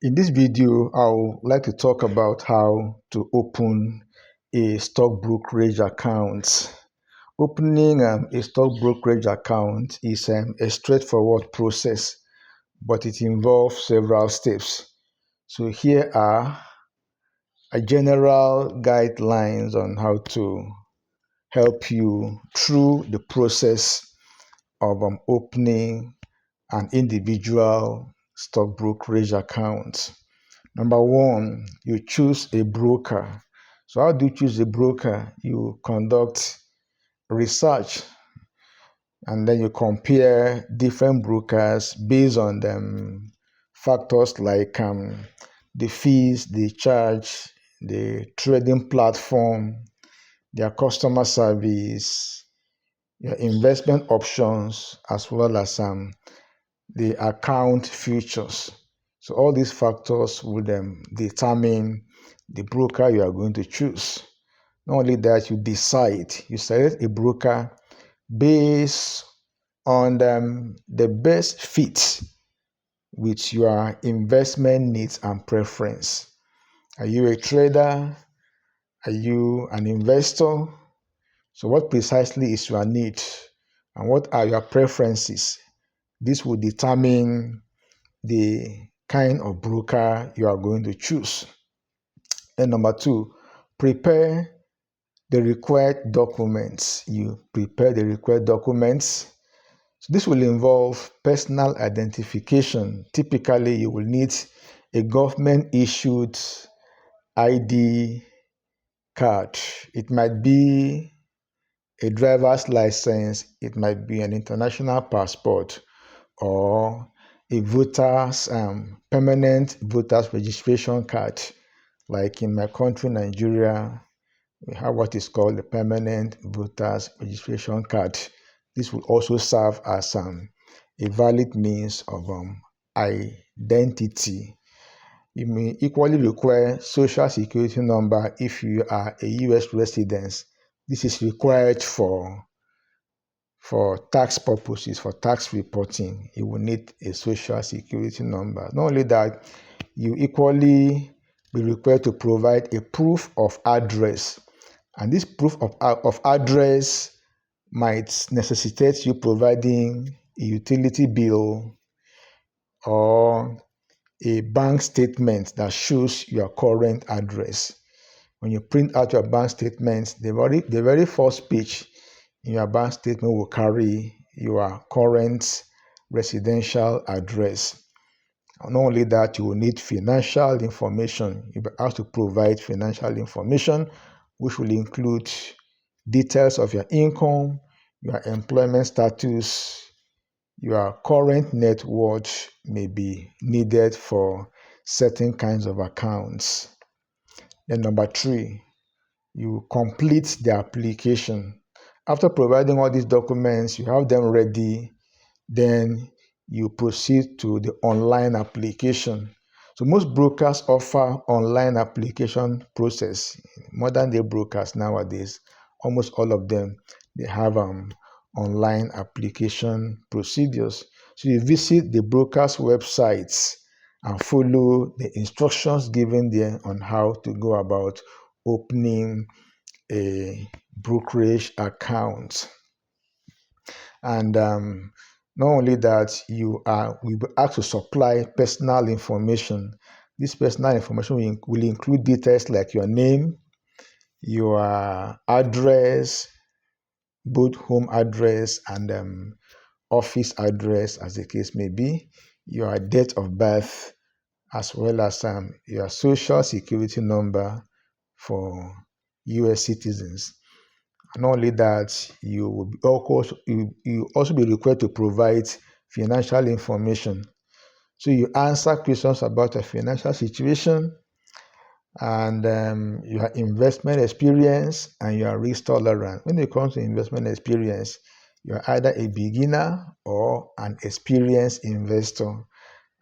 In this video, I would like to talk about how to open a stock brokerage account. Opening a stock brokerage account is a straightforward process, but it involves several steps. So here are a general guidelines on how to help you through the process of opening an individual stock brokerage account. Number one, you choose a broker. So how do you choose a broker? You conduct research and then you compare different brokers based on factors like the fees they charge, the trading platform, their customer service, your investment options, as well as the account features. So all these factors will determine the broker you are going to choose. Not only that, you select a broker based on the best fit with your investment needs and preference. Are you a trader? Are you an investor? So what precisely is your need and what are your preferences? This will determine the kind of broker you are going to choose. And number two, prepare the required documents. You prepare the required documents. So this will involve personal identification. Typically, you will need a government issued ID card. It might be a driver's license, it might be an international passport, or a permanent voters registration card. Like in my country, Nigeria, we have what is called the permanent voters registration card. This will also serve as a valid means of identity. You may equally require social security number if you are a U.S. resident. This is required for tax purposes, for tax reporting. You will need a social security number. Not only that, you equally be required to provide a proof of address. And this proof of address might necessitate you providing a utility bill or a bank statement that shows your current address. When you print out your bank statement, the very first page in your bank statement will carry your current residential address. Not only that, you will need financial information. You will have to provide financial information, which will include details of your income, your employment status, your current net worth may be needed for certain kinds of accounts. Then number three, you complete the application. After providing all these documents, you have them ready, then you proceed to the online application. So most brokers offer online application process. Modern day brokers nowadays, almost all of them, they have online application procedures. So you visit the broker's websites and follow the instructions given there on how to go about opening a brokerage account. And not only that, we will ask to supply personal information. This personal information will include details like your name, your address, both home address and office address, as the case may be, your date of birth, as well as your social security number for U.S. citizens. Not only that, you will also be required to provide financial information. So you answer questions about your financial situation and your investment experience and your risk tolerance. When it comes to investment experience, you're either a beginner or an experienced investor.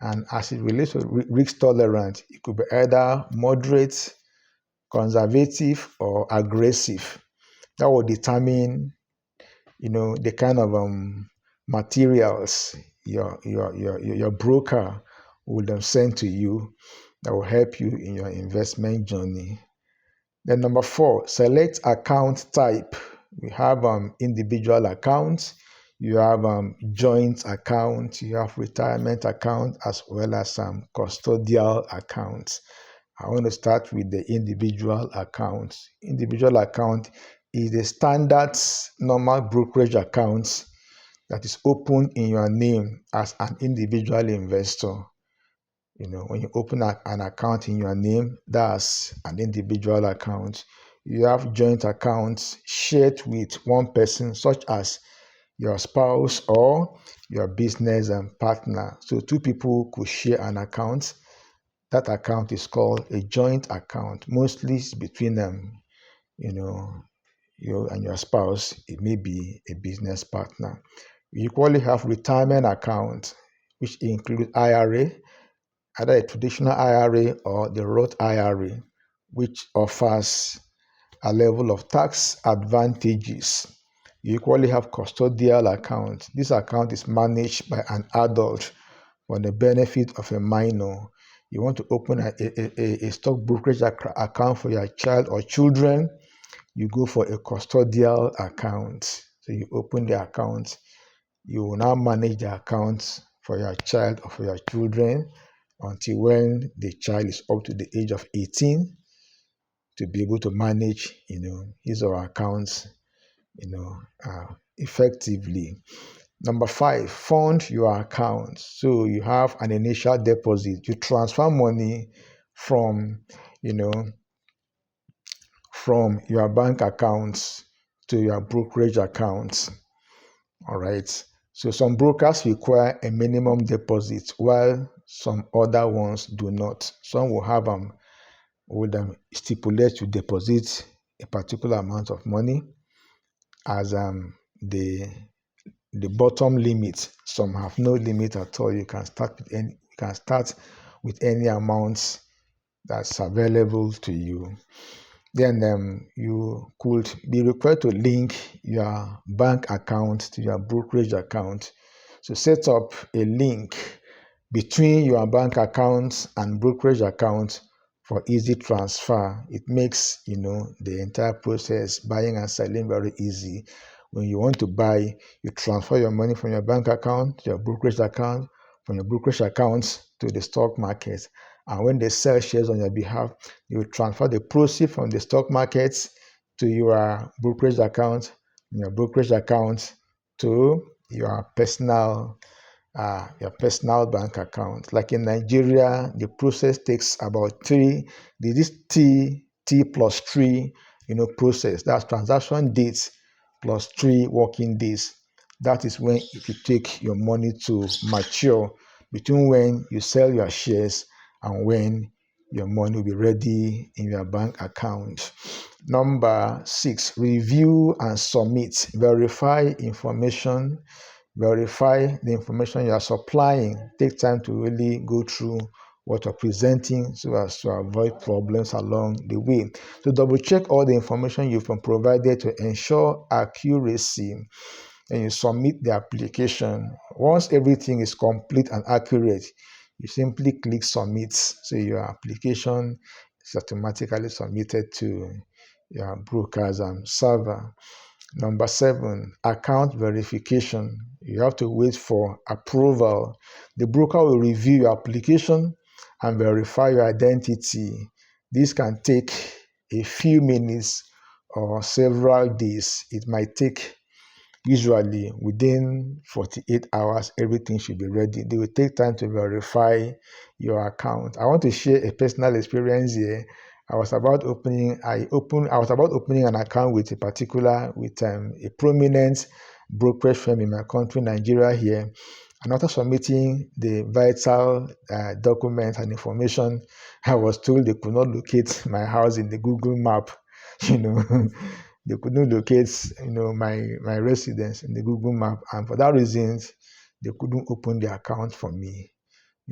And as it relates to risk tolerance, it could be either moderate, conservative, or aggressive. That will determine, the kind of materials your broker will send to you that will help you in your investment journey. Then number 4, select account type. We have individual accounts, you have joint account, you have retirement account, as well as custodial accounts. I want to start with the individual account. Individual account is the standard normal brokerage account that is opened in your name as an individual investor. When you open an account in your name, that's an individual account. You have joint accounts shared with one person, such as your spouse or your business partner. So 2 people could share an account. That account is called a joint account. Mostly it's between them, you and your spouse. It may be a business partner. You equally have retirement account, which include IRA, either a traditional IRA or the Roth IRA, which offers a level of tax advantages. You equally have custodial account. This account is managed by an adult for the benefit of a minor. You want to open a stock brokerage account for your child or children, you go for a custodial account. So you open the account, you will now manage the account for your child or for your children until when the child is up to the age of 18 to be able to manage, his or her accounts, effectively. Number 5, fund your account. So you have an initial deposit. You transfer money from your bank accounts to your brokerage accounts. All right. So some brokers require a minimum deposit, while some other ones do not. Some will have stipulate to deposit a particular amount of money as the bottom limit. Some have no limit at all. You can start with any amount that's available to you. Then you could be required to link your bank account to your brokerage account. So set up a link between your bank account and brokerage account for easy transfer. It makes the entire process, buying and selling, very easy. When you want to buy, you transfer your money from your bank account to your brokerage account, from your brokerage account to the stock market. And when they sell shares on your behalf, you transfer the proceeds from the stock markets to your brokerage account, your brokerage account to your personal bank account. Like in Nigeria, the process takes about 3. This T plus 3, process. That's transaction dates plus 3 working days. That is when it will take your money to mature, between when you sell your shares and when your money will be ready in your bank account. Number 6, review and submit. Verify information. Verify the information you are supplying. Take time to really go through what you're presenting so as to avoid problems along the way. So double check all the information you've been provided to ensure accuracy. And you submit the application. Once everything is complete and accurate, you simply click submit. So your application is automatically submitted to your broker's server. Number 7, account verification. You have to wait for approval. The broker will review your application and verify your identity. This can take a few minutes or several days. It might take, usually within 48 hours, everything should be ready. They will take time to verify your account. I want to share a personal experience here. I was about opening an account with a prominent brokerage firm in my country, Nigeria here. And after submitting the vital documents and information, I was told they could not locate my house in the Google map. They could not locate, my residence in the Google map, and for that reason, they couldn't open the account for me.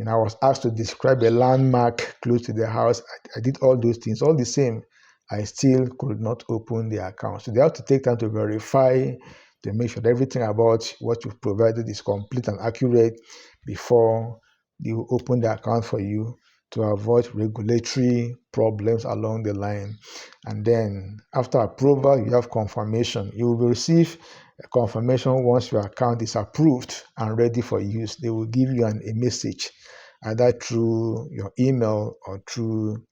I was asked to describe a landmark close to the house. I did all those things. All the same, I still could not open the account. So they have to take time to verify, to make sure that everything about what you've provided is complete and accurate before They will open the account for you to avoid regulatory problems along the line. And then after approval, you have confirmation. You will receive a confirmation once your account is approved and ready for use. They will give you a message either through your email or through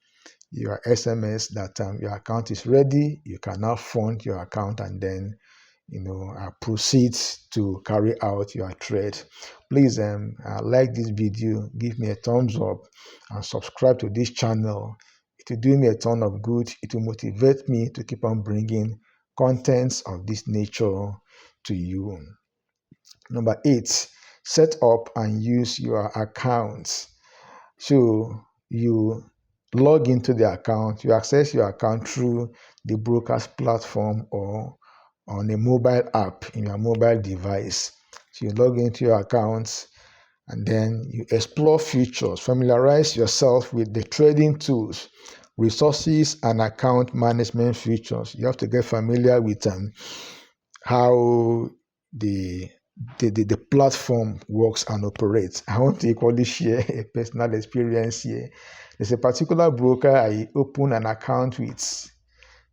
your SMS that your account is ready. You can now fund your account and then proceed to carry out your trade. Please like this video, give me a thumbs up, and subscribe to this channel. It will do me a ton of good. It will motivate me to keep on bringing contents of this nature to you. Number 8, set up and use your accounts. So you log into the account, you access your account through the broker's platform or on a mobile app in your mobile device. So you log into your accounts and then you explore features, familiarize yourself with the trading tools, resources, and account management features. You have to get familiar with how the platform works and operates. I want to equally share a personal experience here. There's a particular broker I opened an account with,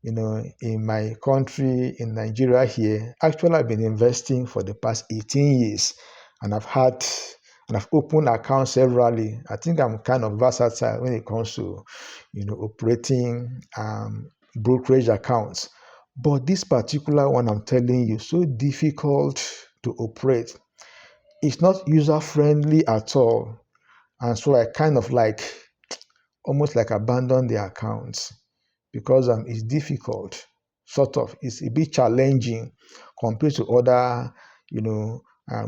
in my country, in Nigeria here. Actually, I've been investing for the past 18 years, and I've opened accounts severally. I think I'm kind of versatile when it comes to, operating brokerage accounts. But this particular one, I'm telling you, so difficult to operate. It's not user-friendly at all. And so I kind of almost abandon the accounts because it's difficult, sort of. It's a bit challenging compared to other,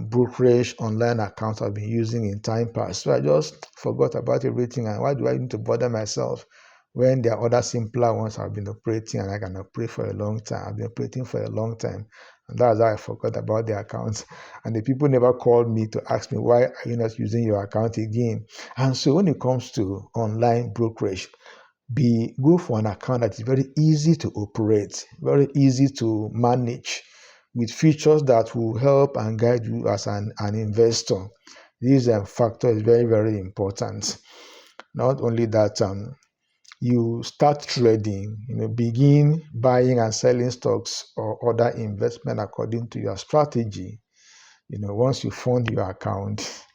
brokerage online accounts I've been using in time past. So I just forgot about everything. And why do I need to bother myself when there are other simpler ones I've been operating and I can operate for a long time? I've been operating for a long time. And that's how I forgot about the accounts. And the people never called me to ask me, why are you not using your account again? And so when it comes to online brokerage, go for an account that is very easy to operate, very easy to manage, with features that will help and guide you as an investor. This factor is very, very important. Not only that, you start trading, begin buying and selling stocks or other investment according to your strategy. Once you fund your account,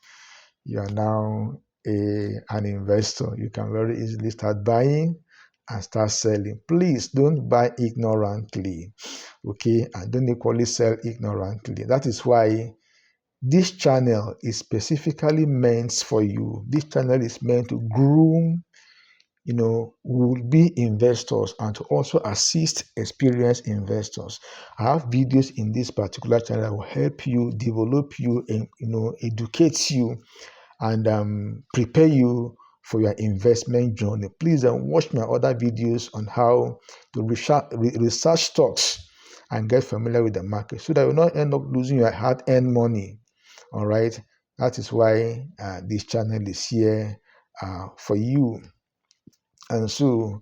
you are now an investor. You can very easily start buying and start selling. Please don't buy ignorantly, okay? And don't equally sell ignorantly. That is why this channel is specifically meant for you. This channel is meant to groom, will-be investors and to also assist experienced investors. I have videos in this particular channel that will help you, develop you, and educate you and prepare you for your investment journey. Please watch my other videos on how to research stocks and get familiar with the market so that you will not end up losing your hard-earned money. All right. That is why this channel is here for you. And so,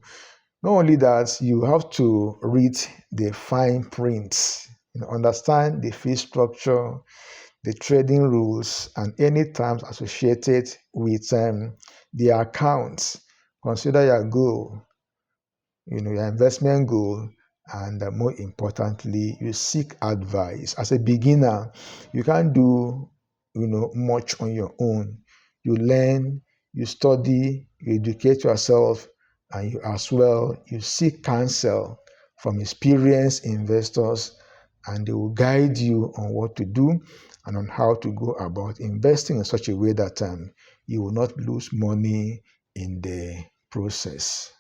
not only that, you have to read the fine print, understand the fee structure, the trading rules, and any terms associated with the accounts. Consider your goal, your investment goal, and more importantly, you seek advice. As a beginner, you can't do much on your own. You learn, you study, you educate yourself, and you seek counsel from experienced investors, and they will guide you on what to do and on how to go about investing in such a way that you will not lose money in the process.